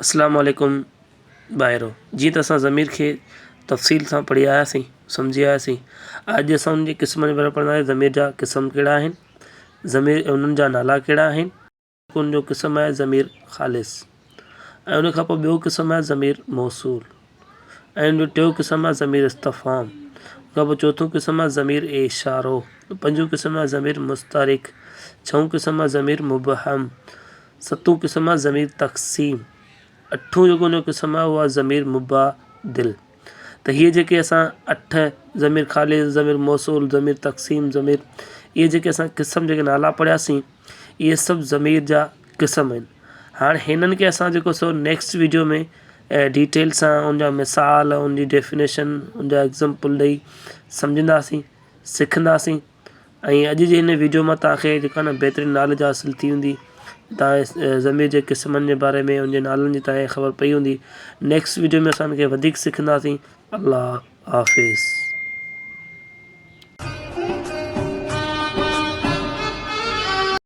अस्सलाम वालेकुम ॿाहिरो जी त असां ज़मीर खे तफ़सील सां पढ़ी आयासीं, सम्झी आयासीं। अॼु असां उन जे क़िस्मनि जे बारे में पढ़ंदासीं। ज़मीर जा क़िस्म कहिड़ा आहिनि, ज़मीर उन्हनि जा नाला कहिड़ा आहिनि। उन जो क़िस्म आहे ज़मीर ख़ालिस, ऐं उन खां पोइ ॿियो क़िस्म आहे ज़मीर मौसूल, ऐं उन जो टियों क़िस्म आहे ज़मीर इस्तफ़ाम। उन खां पोइ चोथों क़िस्म आहे ज़मीर इशारो, पंजों क़िस्म आहे ज़मीर मुस्तरिक, छहों क़िस्म आहे ज़मीर मुबहम, सतों क़िस्म आहे ज़मीर तक़सीम, अठों जेको उन जो क़िस्म आहे उहो आहे ज़मीर मुबादिल। त हीअ जेके असां 8 ज़मीर ख़ालिस, ज़मीर मौसूल, ज़मीर तक़सीम, ज़मीर, इहे जेके असां क़िस्म जेके नाला पढ़ियासीं, इहे सभु ज़मीर जा क़िस्म आहिनि। हाणे हिननि खे असां जेको सो नेक्स्ट वीडियो में डिटेल सां उन जा मिसाल, उन जी डेफिनेशन, उन जा एग्ज़ाम्पल ॾेई सम्झंदासीं, सिखंदासीं। ऐं अॼु जे हिन वीडियो मां तव्हांखे जेका न बहितरीनु नॉलेज हासिलु थी हूंदी। तव्हां ज़मीर जे क़िस्मनि जे बारे में, उन जे नालनि जी तव्हांखे ख़बर पई हूंदी। नेक्स्ट वीडियो में असां उन खे वधीक सिखंदासीं। अल्लाह हाफ़िज़।